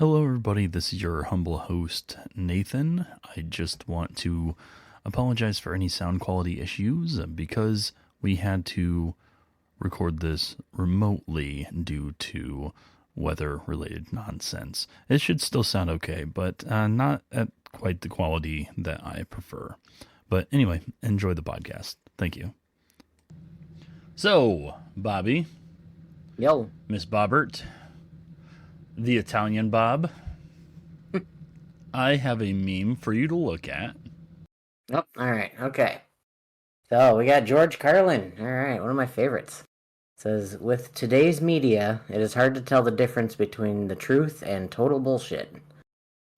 Hello, everybody. This is your humble host, Nathan. I just want to apologize for any sound quality issues because we had to record this remotely due to weather-related nonsense. It should still sound okay, but not at quite the quality that I prefer. But anyway, enjoy the podcast. Thank you. So, Bobby. Yo. Miss Bobbert. The Italian Bob. I have a meme for you to look at. Oh, all right. Okay. So we got George Carlin. All right. One of my favorites. It says, with today's media, it is hard to tell the difference between the truth and total bullshit.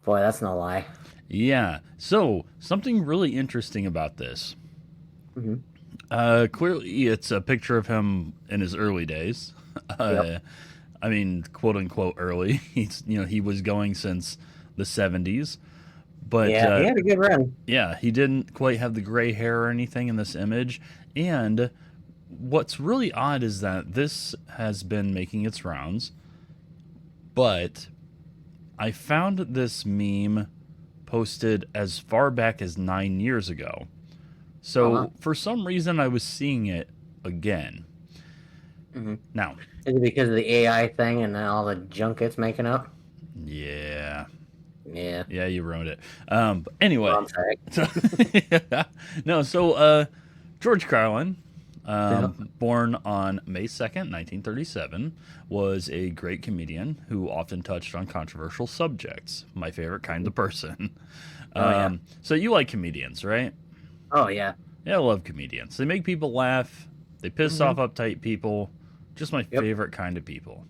Boy, that's no lie. Yeah. So, something really interesting about this. Mm-hmm. Clearly, it's a picture of him in his early days. Yep. I mean, quote unquote early. He was going since the 70s. But yeah, he had a good run. Yeah, he didn't quite have the gray hair or anything in this image. And what's really odd is that this has been making its rounds. But I found this meme posted as far back as 9 years ago. So for some reason, I was seeing it again. Mm-hmm. Now, is it because of the AI thing and all the junk it's making up? Yeah. Yeah. Yeah, you ruined it. But anyway. Oh, I'm sorry. So George Carlin, born on May 2nd, 1937, was a great comedian who often touched on controversial subjects. My favorite kind of person. So you like comedians, right? Oh, yeah. Yeah, I love comedians. They make people laugh. They piss off uptight people. Just my favorite kind of people.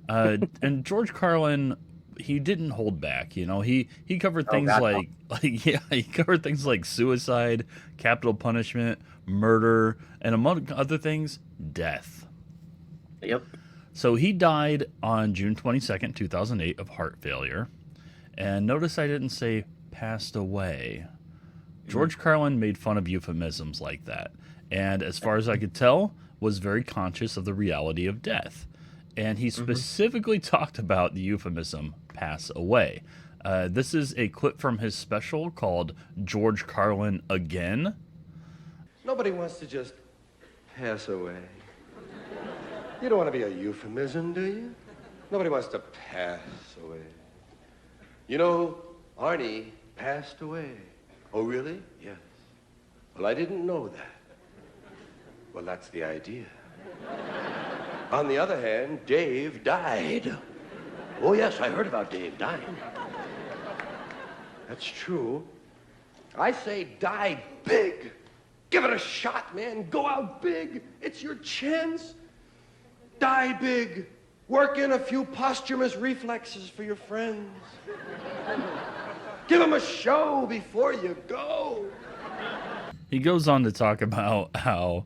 And George Carlin, he didn't hold back. You know, he covered things he covered things like suicide, capital punishment, murder, and among other things, death. Yep. So he died on June 22nd, 2008 of heart failure. And notice I didn't say passed away. George Carlin made fun of euphemisms like that. And as far as I could tell, was very conscious of the reality of death. And he specifically talked about the euphemism pass away. This is a clip from his special called George Carlin Again. Nobody wants to just pass away. You don't want to be a euphemism, do you? Nobody wants to pass away. You know, Arnie passed away. Oh, really? Yes. Well, I didn't know that. Well, that's the idea. On the other hand, Dave died. Oh, yes, I heard about Dave dying. That's true. I say die big. Give it a shot, man. Go out big. It's your chance. Die big. Work in a few posthumous reflexes for your friends. Give them a show before you go. He goes on to talk about how,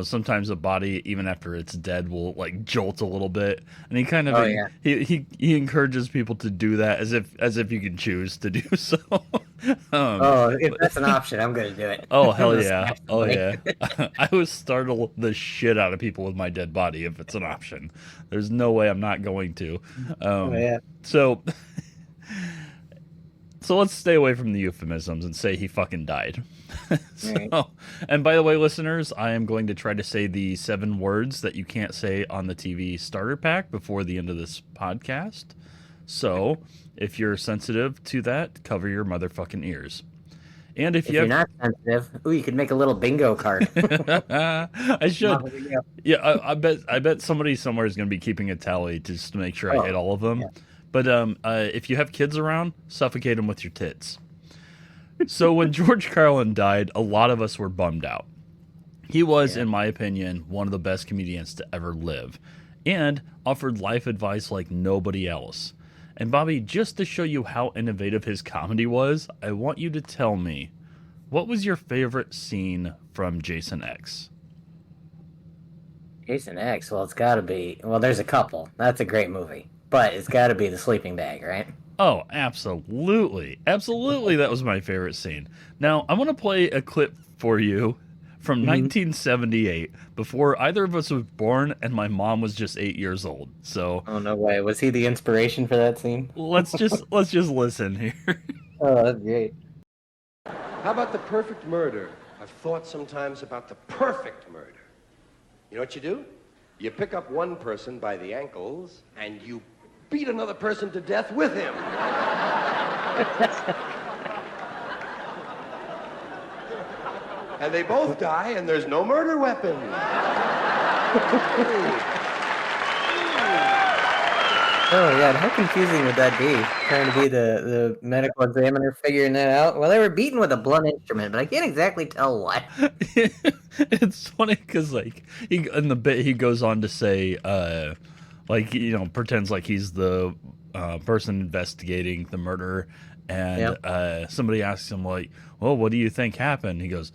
sometimes a body, even after it's dead, will like jolt a little bit, and he kind of he encourages people to do that as if you can choose to do so. If that's an option, I'm going to do it. Oh hell yeah! Oh yeah! I would startle the shit out of people with my dead body if it's an option. There's no way I'm not going to. So let's stay away from the euphemisms and say he fucking died. And by the way, listeners, I am going to try to say the 7 words that you can't say on the TV starter pack before the end of this podcast. So if you're sensitive to that, cover your motherfucking ears. And if you're not sensitive, you could make a little bingo card. I should. Yeah, I bet somebody somewhere is going to be keeping a tally just to make sure I hit all of them. Yeah. But if you have kids around, suffocate them with your tits. So when George Carlin died, a lot of us were bummed out. He was, in my opinion, one of the best comedians to ever live, and offered life advice like nobody else. And Bobby, just to show you how innovative his comedy was, I want you to tell me, what was your favorite scene from Jason X? Jason X? Well, it's got to be... Well, there's a couple. That's a great movie. But it's got to be the sleeping bag, right? Oh, absolutely. Absolutely, that was my favorite scene. Now, I want to play a clip for you from 1978, before either of us was born, and my mom was just 8 years old. So, oh no way, was he the inspiration for that scene? let's just listen here. Oh, that's great. How about the perfect murder? I've thought sometimes about the perfect murder. You know what you do? You pick up one person by the ankles and you beat another person to death with him. And they both die, and there's no murder weapon. Oh, yeah, how confusing would that be? Trying to be the medical examiner figuring that out? Well, they were beaten with a blunt instrument, but I can't exactly tell what. It's funny because, like, in the bit, he goes on to say, like, you know, pretends like he's the person investigating the murder, and somebody asks him, like, well, what do you think happened? He goes,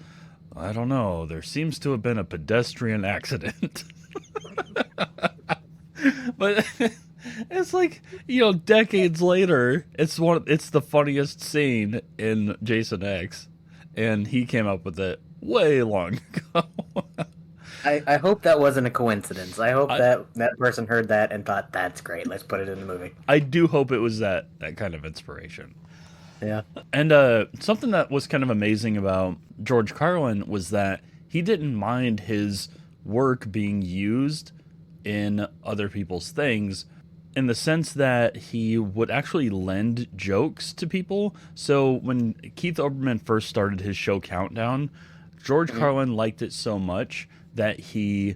I don't know. There seems to have been a pedestrian accident. But it's like, you know, decades later, it's the funniest scene in Jason X, and he came up with it way long ago. I hope that wasn't a coincidence. I hope that person heard that and thought, that's great, let's put it in the movie. I do hope it was that kind of inspiration. Yeah. And something that was kind of amazing about George Carlin was that he didn't mind his work being used in other people's things, in the sense that he would actually lend jokes to people. So when Keith Olbermann first started his show Countdown, George Carlin liked it so much that he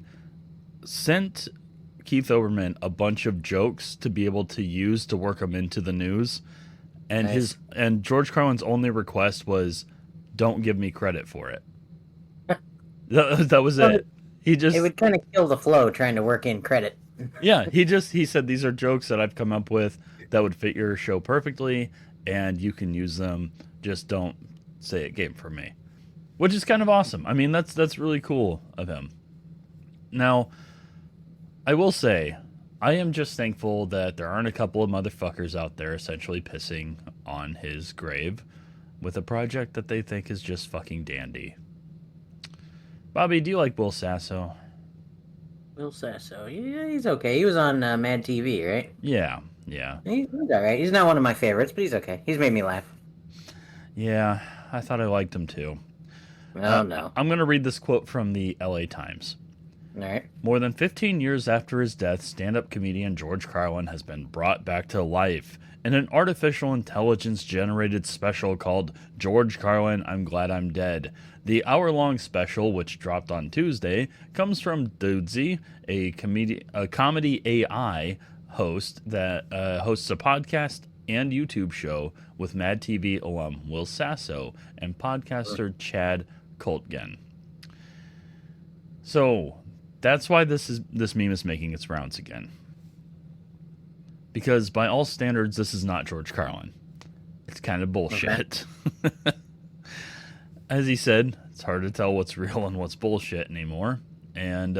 sent Keith Olbermann a bunch of jokes to be able to use to work them into the news. And nice. and George Carlin's only request was, don't give me credit for it. that was it. It would kind of kill the flow trying to work in credit. Yeah, he said, these are jokes that I've come up with that would fit your show perfectly, and you can use them. Just don't say it came from me. Which is kind of awesome. I mean, that's really cool of him. Now, I will say, I am just thankful that there aren't a couple of motherfuckers out there essentially pissing on his grave with a project that they think is just fucking dandy. Bobby, do you like Will Sasso? Will Sasso, yeah, he's okay. He was on Mad TV, right? Yeah. He's all right. He's not one of my favorites, but he's okay. He's made me laugh. Yeah, I thought I liked him too. Oh, no. I'm going to read this quote from the LA Times. All right. More than 15 years after his death, stand-up comedian George Carlin has been brought back to life in an artificial intelligence-generated special called George Carlin, I'm Glad I'm Dead. The hour-long special, which dropped on Tuesday, comes from Dudesy, a comedy AI host that hosts a podcast and YouTube show with Mad TV alum Will Sasso and podcaster Chad Coltgen. So that's why this meme is making its rounds again. Because by all standards, this is not George Carlin. It's kind of bullshit. Okay. As he said, it's hard to tell what's real and what's bullshit anymore. And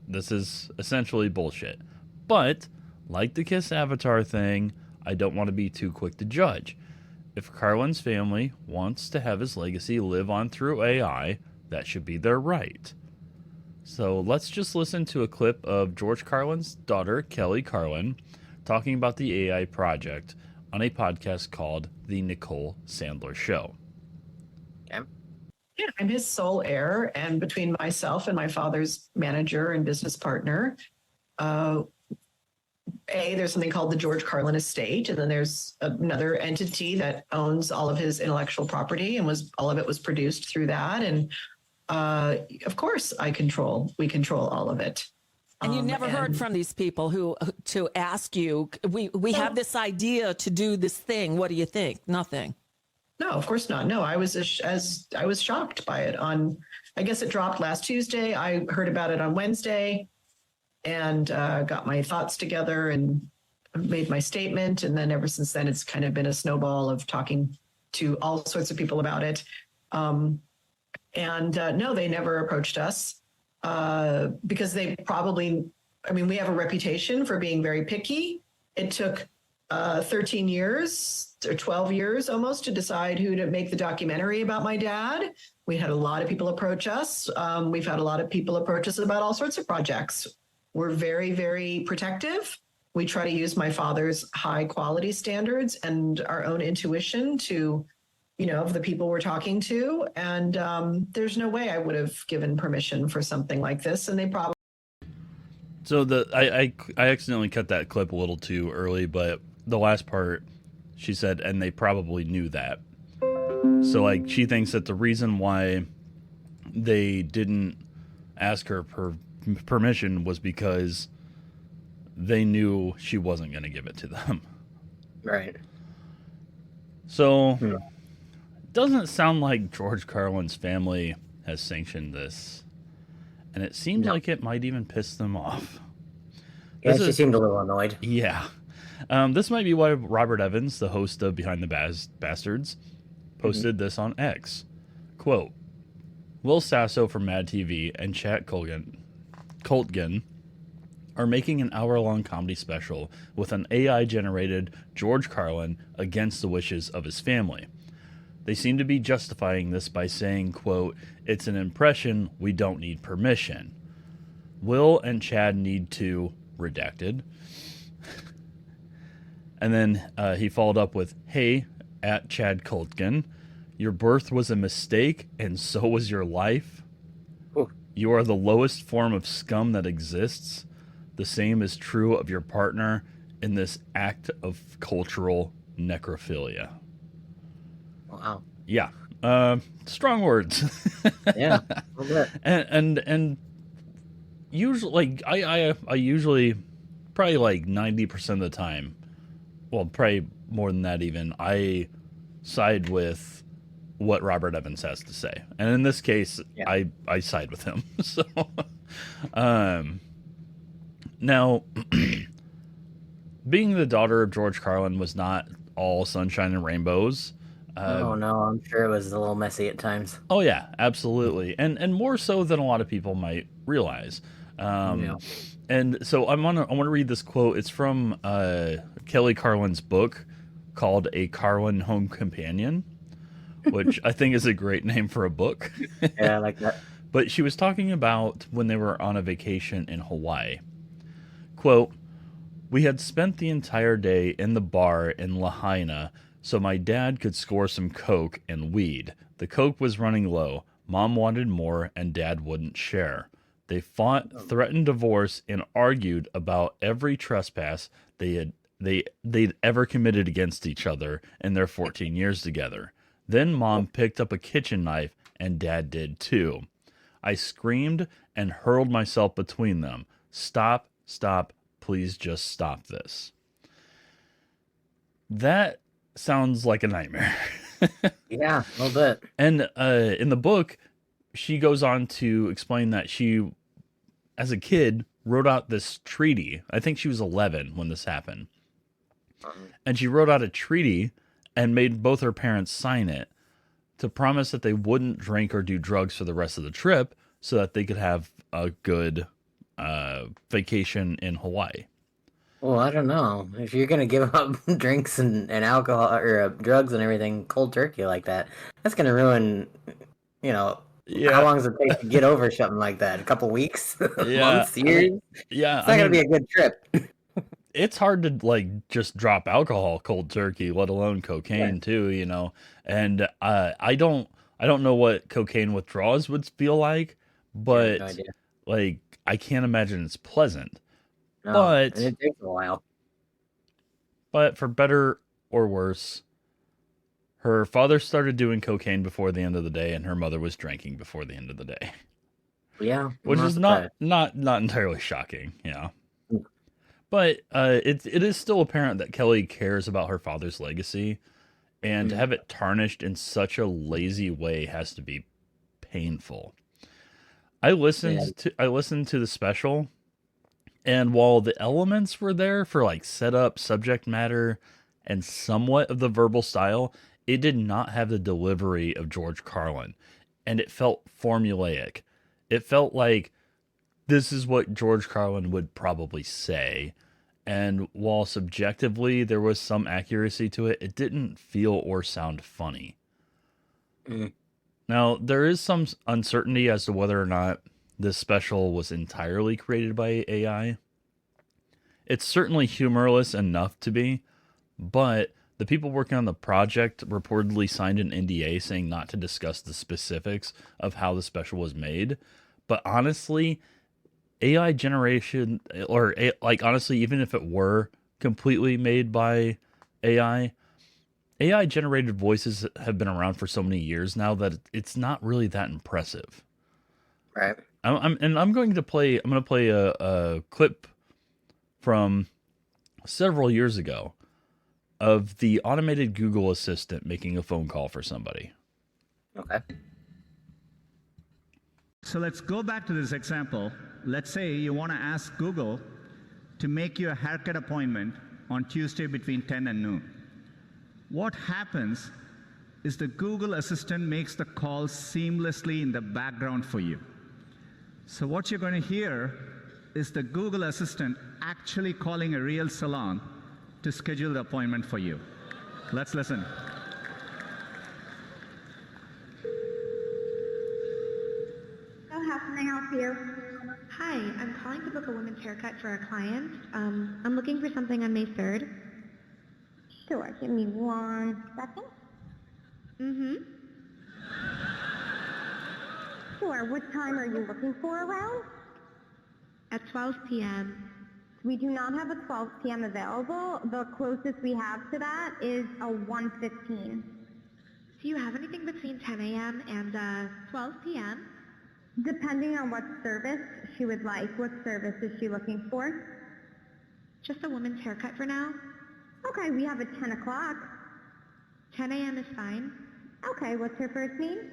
this is essentially bullshit. But, like the Kiss Avatar thing, I don't want to be too quick to judge. If Carlin's family wants to have his legacy live on through AI, that should be their right. So let's just listen to a clip of George Carlin's daughter, Kelly Carlin, talking about the AI project on a podcast called The Nicole Sandler Show. Yeah, I'm his sole heir, and between myself and my father's manager and business partner, there's something called the George Carlin Estate, and then there's another entity that owns all of his intellectual property, and all of it was produced through that. And of course, we control all of it. And you never heard from these people who to ask you, we have this idea to do this thing. What do you think? Nothing. No, of course not. No, I was I was shocked by it. I guess it dropped last Tuesday. I heard about it on Wednesday, and got my thoughts together and made my statement. And then ever since then, it's kind of been a snowball of talking to all sorts of people about it. No, they never approached us because they probably, we have a reputation for being very picky. It took 13 years or 12 years almost to decide who to make the documentary about my dad. We had a lot of people approach us. We've had a lot of people approach us about all sorts of projects. We're very, very protective. We try to use my father's high quality standards and our own intuition to, of the people we're talking to. And there's no way I would have given permission for something like this. And they probably. So I accidentally cut that clip a little too early, but the last part, she said, and they probably knew that. So, like, she thinks that the reason why they didn't ask her permission was because they knew she wasn't going to give it to them. Right. So, it doesn't sound like George Carlin's family has sanctioned this. And it seems like it might even piss them off. Yeah, she seemed a little annoyed. Yeah. This might be why Robert Evans, the host of Behind the Bastards, posted this on X. Quote, Will Sasso from Mad TV and Chat Coltgen are making an hour-long comedy special with an AI-generated George Carlin against the wishes of his family. They seem to be justifying this by saying, quote, it's an impression, we don't need permission. Will and Chad need to, redacted. And then he followed up with, hey, at Chad Coltgen, your birth was a mistake and so was your life. Ooh. You are the lowest form of scum that exists. The same is true of your partner in this act of cultural necrophilia. Wow. Yeah. Strong words. Yeah. A little bit. And usually, like, I usually, probably like 90% of the time, well, probably more than that even, I side with what Robert Evans has to say. And in this case, I side with him. So, now, being the daughter of George Carlin was not all sunshine and rainbows. Oh no, I'm sure it was a little messy at times. Oh yeah, absolutely, and more so than a lot of people might realize. And so I want to read this quote. It's from Kelly Carlin's book called A Carlin Home Companion, which I think is a great name for a book. Yeah, I like that. But she was talking about when they were on a vacation in Hawaii. Quote, we had spent the entire day in the bar in Lahaina so my dad could score some coke and weed. The coke was running low. Mom wanted more and Dad wouldn't share. They fought, threatened divorce, and argued about every trespass they'd ever committed against each other in their 14 years together. Then Mom picked up a kitchen knife and Dad did too. I screamed and hurled myself between them. Stop, stop, please just stop this. That sounds like a nightmare. Yeah, a little bit. And in the book, she goes on to explain that she, as a kid, wrote out this treaty. I think she was 11 when this happened. And she wrote out a treaty and made both her parents sign it to promise that they wouldn't drink or do drugs for the rest of the trip so that they could have a good vacation in Hawaii. Well, I don't know. If you're going to give up drinks and alcohol or drugs and everything cold turkey like that, that's going to ruin, how long does it take to get over something like that? A couple weeks? Months? Years? Yeah. It's not going to be a good trip. It's hard to, just drop alcohol cold turkey, let alone cocaine, too, And I don't know what cocaine withdrawals would feel like, but, no idea. I can't imagine it's pleasant. No, But and it takes a while. But for better or worse, her father started doing cocaine before the end of the day, and her mother was drinking before the end of the day. Yeah, Which is not entirely shocking, But it is still apparent that Kelly cares about her father's legacy, and to have it tarnished in such a lazy way has to be painful. I listened to the special. And while the elements were there for setup, subject matter, and somewhat of the verbal style, it did not have the delivery of George Carlin. And it felt formulaic. It felt like this is what George Carlin would probably say. And while subjectively there was some accuracy to it, it didn't feel or sound funny. Now, there is some uncertainty as to whether or not this special was entirely created by AI. It's certainly humorless enough to be, but the people working on the project reportedly signed an NDA saying not to discuss the specifics of how the special was made. But honestly, AI generation, or like honestly, even if it were completely made by AI generated voices have been around for so many years now that it's not really that impressive. Right. I'm going to play. I'm going to play a clip from several years ago of the automated Google Assistant making a phone call for somebody. Okay. So let's go back to this example. Let's say you want to ask Google to make you a haircut appointment on Tuesday between 10 and noon. What happens is the Google Assistant makes the call seamlessly in the background for you. So what you're going to hear is the Google Assistant actually calling a real salon to schedule the appointment for you. Let's listen. So how can I help you? Hi, I'm calling to book a women's haircut for a client. I'm looking for something on May 3rd. Sure, give me 1 second. Mm-hmm. Sure, what time are you looking for around? At 12 p.m. We do not have a 12 p.m. available. The closest we have to that is a 1:15. Do you have anything between 10 a.m. and 12 p.m.? Depending on what service she would like. What service is she looking for? Just a woman's haircut for now. Okay, we have a 10 o'clock. 10 a.m. is fine. Okay, what's her first name?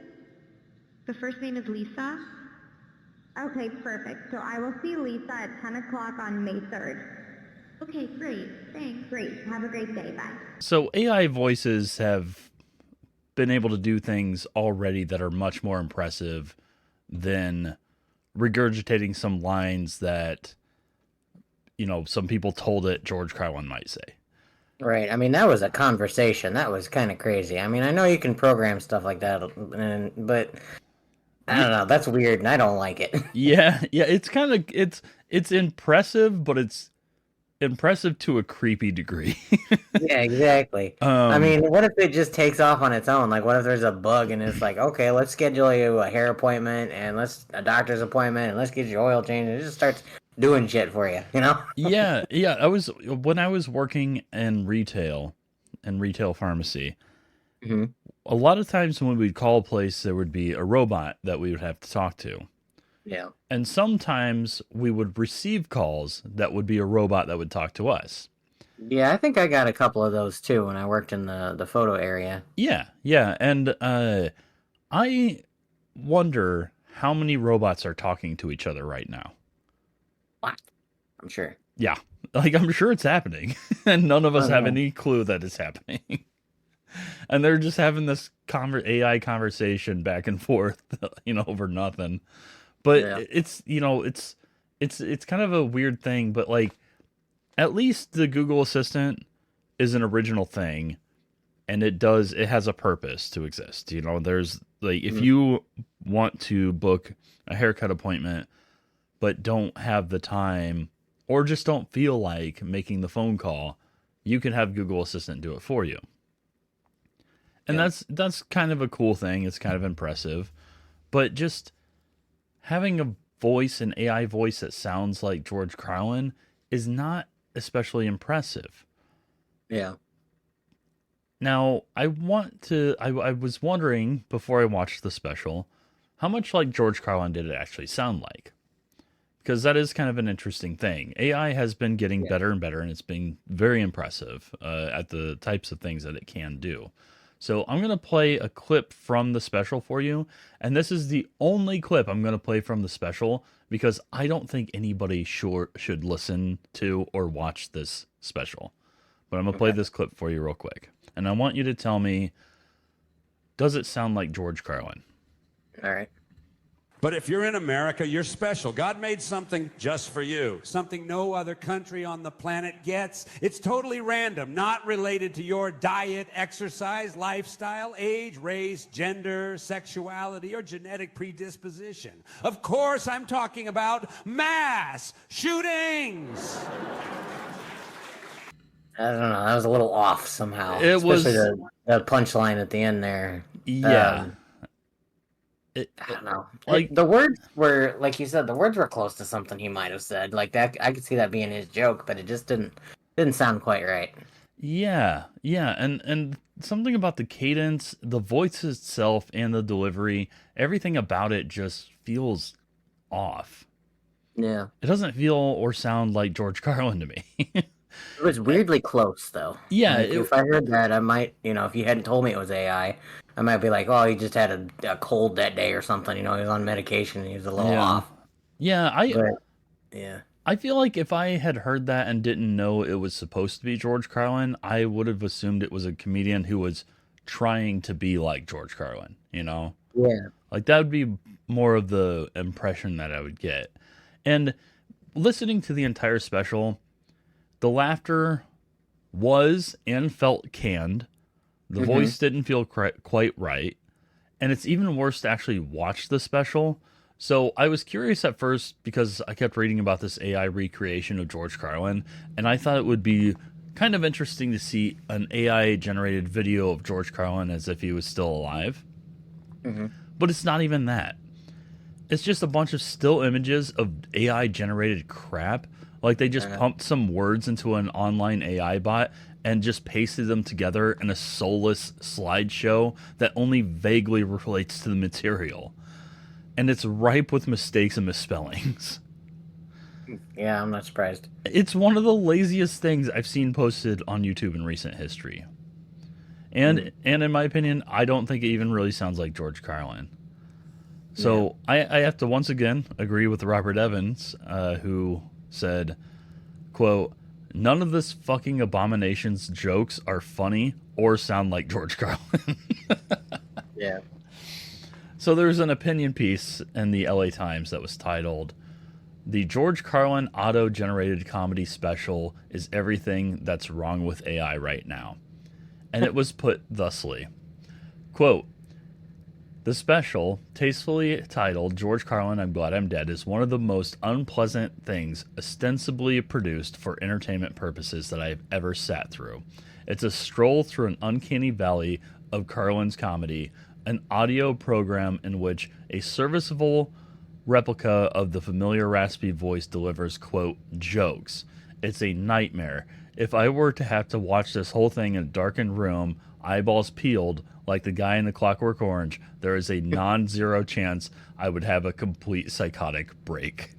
The first name is Lisa. Okay, perfect. So I will see Lisa at 10 o'clock on May 3rd. Okay, great. Thanks. Great. Have a great day. Bye. So AI voices have been able to do things already that are much more impressive than regurgitating some lines that, you know, some people told it George Carlin might say. Right. I mean, that was a conversation. That was kind of crazy. I mean, I know you can program stuff like that, but I don't know. That's weird, and I don't like it. Yeah. It's kind of it's impressive, but it's impressive to a creepy degree. Yeah, exactly. I mean, what if it just takes off on its own? Like, what if there's a bug and it's like, okay, let's schedule you a hair appointment and a doctor's appointment and let's get your oil changed, and it just starts doing shit for you, you know? Yeah. When I was working in retail pharmacy. Mm-hmm. A lot of times when we'd call a place, there would be a robot that we would have to talk to. Yeah. And sometimes we would receive calls that would be a robot that would talk to us. Yeah, I think I got a couple of those too when I worked in the photo area. Yeah. And I wonder how many robots are talking to each other right now. What? I'm sure. Yeah. Like, I'm sure it's happening. And none of us have any clue that it's happening. And they're just having this AI conversation back and forth, you know, over nothing. But it's, you know, it's kind of a weird thing, but like, at least the Google Assistant is an original thing, and it has a purpose to exist. You know, there's like, if you want to book a haircut appointment, but don't have the time or just don't feel like making the phone call, you can have Google Assistant do it for you. And that's kind of a cool thing. It's kind of impressive, but just having a voice, an AI voice that sounds like George Carlin, is not especially impressive. Yeah. Now, I was wondering before I watched the special, how much like George Carlin did it actually sound like? Because that is kind of an interesting thing. AI has been getting better and better, and it's been very impressive at the types of things that it can do. So I'm going to play a clip from the special for you. And this is the only clip I'm going to play from the special because I don't think anybody should listen to or watch this special. But I'm going to play this clip for you real quick. And I want you to tell me, does it sound like George Carlin? All right. But if you're in America, you're special. God made something just for you, something no other country on the planet gets. It's totally random, not related to your diet, exercise, lifestyle, age, race, gender, sexuality, or genetic predisposition. Of course, I'm talking about mass shootings. I don't know. That was a little off somehow. It Especially was the punchline at the end there. yeah. I don't know. Like the words were, like you said, the words were close to something he might have said. Like that, I could see that being his joke, but it just didn't sound quite right. yeah, and something about the cadence, the voice itself, and the delivery, everything about it just feels off. Yeah, It doesn't feel or sound like George Carlin to me. it was weirdly close though. Yeah, Like, if I heard that, I might, if you hadn't told me it was AI, I might be like, oh, he just had a cold that day or something. He was on medication and he was a little off. Yeah, Yeah. I feel like if I had heard that and didn't know it was supposed to be George Carlin, I would have assumed it was a comedian who was trying to be like George Carlin, Yeah. Like that would be more of the impression that I would get. And listening to the entire special, the laughter was and felt canned. The voice didn't feel quite right. And it's even worse to actually watch the special. So I was curious at first because I kept reading about this AI recreation of George Carlin, and I thought it would be kind of interesting to see an AI generated video of George Carlin as if he was still alive. But it's not even that. It's just a bunch of still images of AI generated crap. Like they just pumped some words into an online AI bot and just pasted them together in a soulless slideshow that only vaguely relates to the material. And it's ripe with mistakes and misspellings. Yeah, I'm not surprised. It's one of the laziest things I've seen posted on YouTube in recent history. And in my opinion, I don't think it even really sounds like George Carlin. So I have to once again agree with Robert Evans, who said, quote, "None of this fucking abomination's jokes are funny or sound like George Carlin." Yeah. So there's an opinion piece in the LA Times that was titled, "The George Carlin auto-generated comedy special is everything that's wrong with AI right now." And it was put thusly, quote, "The special, tastefully titled George Carlin, I'm Glad I'm Dead, is one of the most unpleasant things ostensibly produced for entertainment purposes that I've ever sat through. It's a stroll through an uncanny valley of Carlin's comedy, an audio program in which a serviceable replica of the familiar raspy voice delivers, quote, jokes. It's a nightmare. If I were to have to watch this whole thing in a darkened room, eyeballs peeled, like the guy in the Clockwork Orange, there is a non-zero chance I would have a complete psychotic break."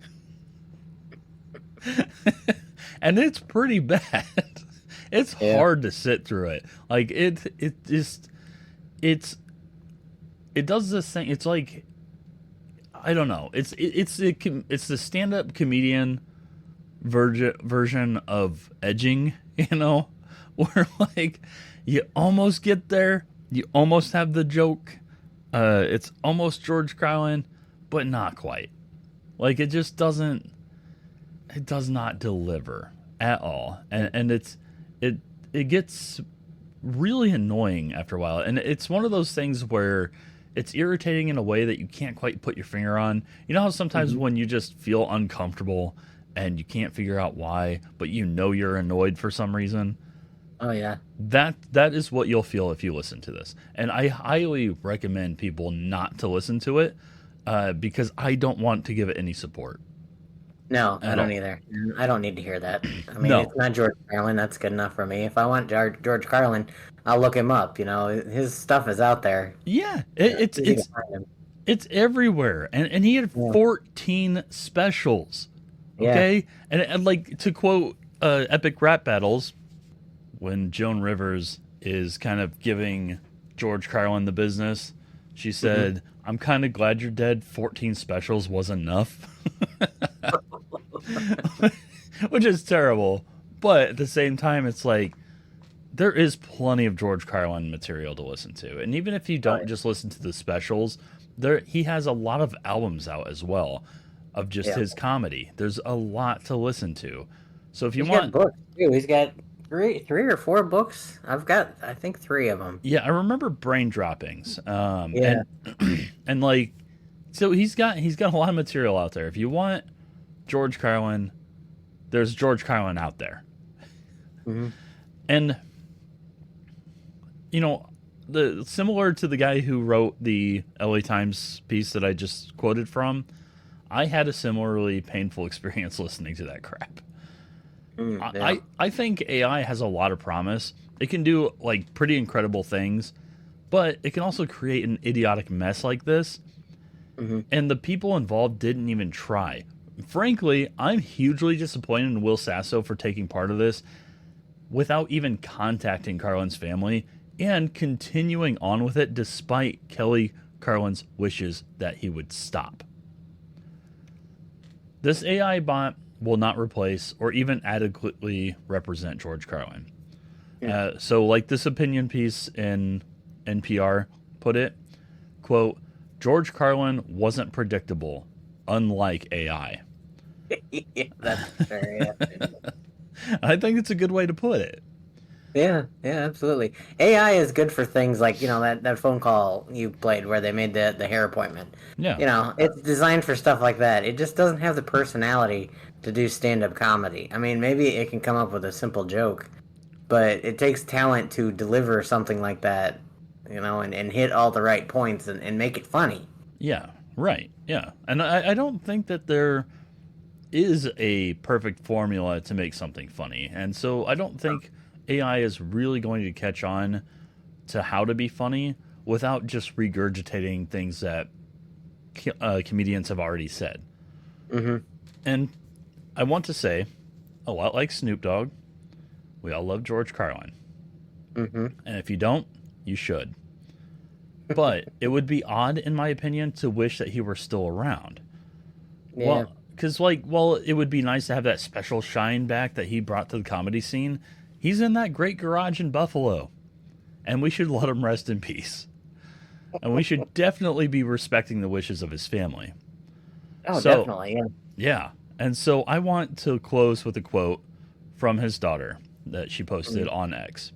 And it's pretty bad. It's hard to sit through it. Like it does this thing. It's like, I don't know. It's the stand-up comedian version of edging, where like you almost get there. You almost have the joke. It's almost George Carlin, but not quite. Like it just doesn't. It does not deliver at all, and it gets really annoying after a while. And it's one of those things where it's irritating in a way that you can't quite put your finger on. You know how sometimes when you just feel uncomfortable and you can't figure out why, but you're annoyed for some reason. Oh yeah. That is what you'll feel if you listen to this. And I highly recommend people not to listen to it because I don't want to give it any support. No, I don't either. I don't need to hear that. I mean, No. It's not George Carlin. That's good enough for me. If I want George Carlin, I'll look him up. His stuff is out there. Yeah, it's everywhere. And he had 14 specials. Okay? Yeah. And like, to quote Epic Rap Battles, when Joan Rivers is kind of giving George Carlin the business, she said, "I'm kind of glad you're dead. 14 specials was enough." Which is terrible. But at the same time, it's like, there is plenty of George Carlin material to listen to. And even if you don't just listen to the specials, he has a lot of albums out as well of just his comedy. There's a lot to listen to. So if you want books too, he's got three or four books. I've got, I think, 3 of them. Yeah, I remember Brain Droppings. And and like, so he's got a lot of material out there. If you want George Carlin, there's George Carlin out there. And you know, similar to the guy who wrote the LA Times piece that I just quoted from, I had a similarly painful experience listening to that crap. I think AI has a lot of promise. It can do like pretty incredible things, but it can also create an idiotic mess like this. And the people involved didn't even try. Frankly, I'm hugely disappointed in Will Sasso for taking part of this without even contacting Carlin's family and continuing on with it despite Kelly Carlin's wishes that he would stop. This AI bot will not replace or even adequately represent George Carlin. So like this opinion piece in NPR put it, quote, George Carlin wasn't predictable, unlike AI. Yeah, that's fair. Yeah. I think it's a good way to put it. Yeah, absolutely. AI is good for things like, that phone call you played where they made the hair appointment. Yeah. It's designed for stuff like that. It just doesn't have the personality to do stand-up comedy. I mean, maybe it can come up with a simple joke, but it takes talent to deliver something like that, and hit all the right points and make it funny. Yeah, right. Yeah. And I don't think that there is a perfect formula to make something funny. And so I don't think AI is really going to catch on to how to be funny without just regurgitating things that comedians have already said. And I want to say, a lot like Snoop Dogg, we all love George Carlin. And if you don't, you should. But it would be odd, in my opinion, to wish that he were still around. Yeah. Well, because, it would be nice to have that special shine back that he brought to the comedy scene. He's in that great garage in Buffalo, and we should let him rest in peace. And we should definitely be respecting the wishes of his family. Oh, definitely, yeah. Yeah. And so I want to close with a quote from his daughter that she posted on X.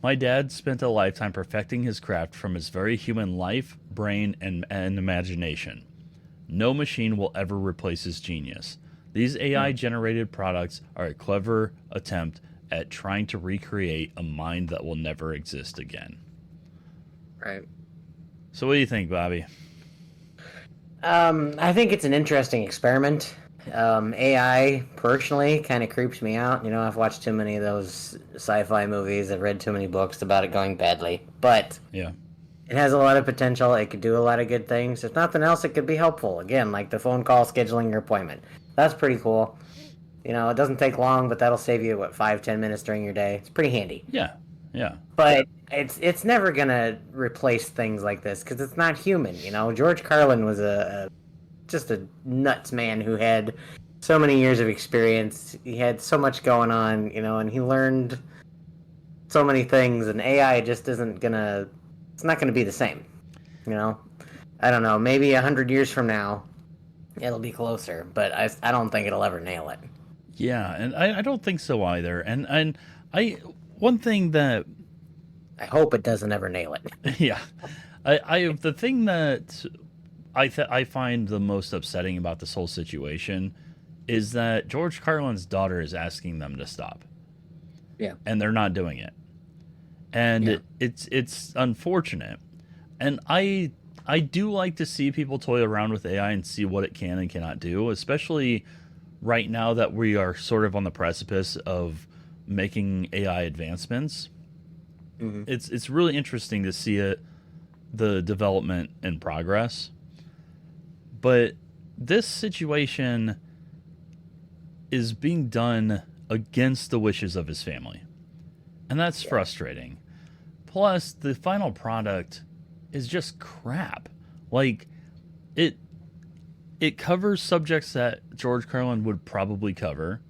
My dad spent a lifetime perfecting his craft from his very human life, brain, and imagination. No machine will ever replace his genius. These AI-generated products are a clever attempt at trying to recreate a mind that will never exist again. Right. So what do you think, Bobby? I think it's an interesting experiment. AI, personally, kind of creeps me out. I've watched too many of those sci-fi movies. I've read too many books about it going badly. But yeah, it has a lot of potential. It could do a lot of good things. If nothing else, it could be helpful. Again, like the phone call scheduling your appointment. That's pretty cool. It doesn't take long, but that'll save you, 5-10 minutes during your day. It's pretty handy. Yeah. But it's never going to replace things like this because it's not human, George Carlin was just a nuts man who had so many years of experience. He had so much going on, and he learned so many things, and AI just isn't going to... It's not going to be the same, I don't know. Maybe 100 years from now, it'll be closer, but I don't think it'll ever nail it. Yeah, and I don't think so either. And one thing that I hope it doesn't ever nail it. Yeah, the thing that I find the most upsetting about this whole situation is that George Carlin's daughter is asking them to stop. Yeah, and they're not doing it, and it's unfortunate. And I do like to see people toy around with AI and see what it can and cannot do, especially right now that we are sort of on the precipice of making AI advancements. It's really interesting to see the development and progress. But this situation is being done against the wishes of his family. And that's frustrating. Plus, the final product is just crap. It covers subjects that George Carlin would probably cover.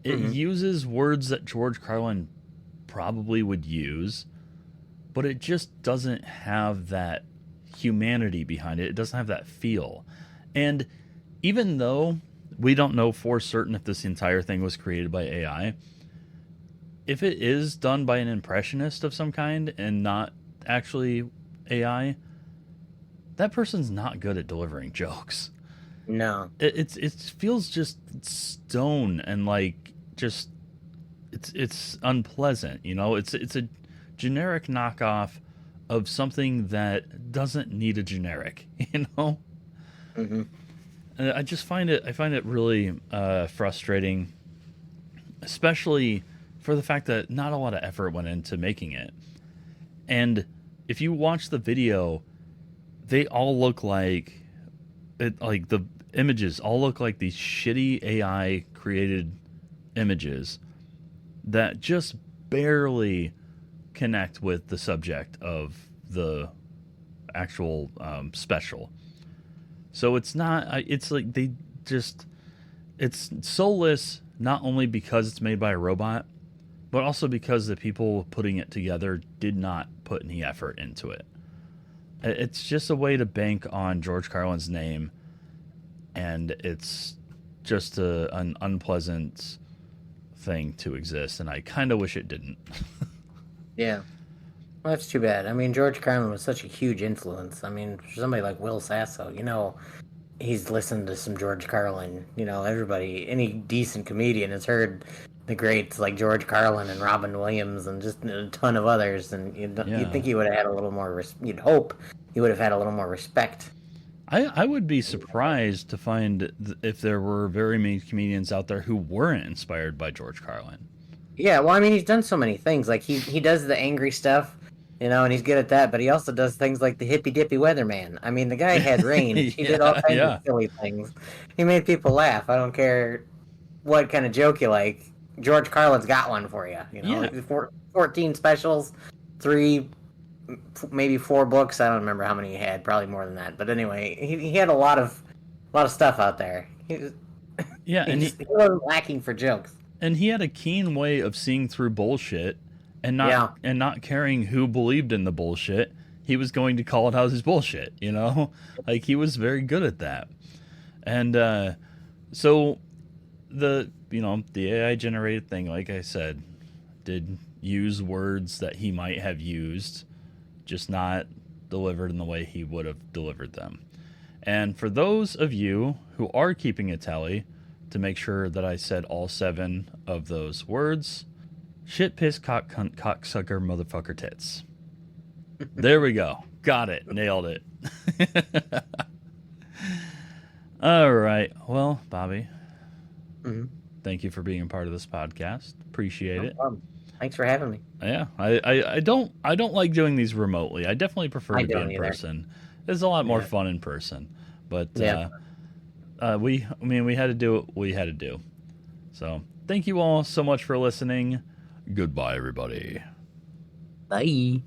It uses words that George Carlin probably would use, but it just doesn't have that humanity behind it. It doesn't have that feel. And even though we don't know for certain if this entire thing was created by AI, if it is done by an impressionist of some kind and not actually AI, that person's not good at delivering jokes. No. It feels just stone and like just it's unpleasant, you know? It's a generic knockoff of something that doesn't need a generic, you know? Mm-hmm. And I find it really frustrating, especially for the fact that not a lot of effort went into making it. And if you watch the video, they all look like the images all look like these shitty AI created images that just barely connect with the subject of the actual special. So it's not, it's like it's soulless, not only because it's made by a robot, but also because the people putting it together did not put any effort into it. It's just a way to bank on George Carlin's name, and it's just an unpleasant thing to exist, and I kind of wish it didn't. Yeah. Well, that's too bad. I mean, George Carlin was such a huge influence. I mean, for somebody like Will Sasso, you know, he's listened to some George Carlin. You know, everybody, any decent comedian has heard the greats like George Carlin and Robin Williams and just a ton of others. And you'd think he would have had a little more, you'd hope he would have had a little more respect. I would be surprised to find if there were very many comedians out there who weren't inspired by George Carlin. Yeah, well, I mean, he's done so many things. Like, he does the angry stuff, you know, and he's good at that, but he also does things like the hippy dippy weatherman. I mean, the guy had range. He did all kinds of silly things. He made people laugh. I don't care what kind of joke you like. George Carlin's got one for you. You know, 14 specials, 3, maybe 4 books. I don't remember how many he had. Probably more than that. But anyway, he had a lot of stuff out there. He wasn't lacking for jokes. And he had a keen way of seeing through bullshit and not caring who believed in the bullshit. He was going to call it out as bullshit, you know? Like, he was very good at that. And so the AI generated thing, like I said, did use words that he might have used, just not delivered in the way he would have delivered them. And for those of you who are keeping a tally, to make sure that I said all 7 of those words: shit, piss, cock, cunt, cocksucker, motherfucker, tits. There we go. Got it. Nailed it. All right. Well, Bobby, thank you for being a part of this podcast. Appreciate it. Thanks for having me. Yeah, I don't like doing these remotely. I definitely prefer to be in person. It's a lot more fun in person. But we had to do what we had to do. So thank you all so much for listening. Goodbye, everybody. Bye.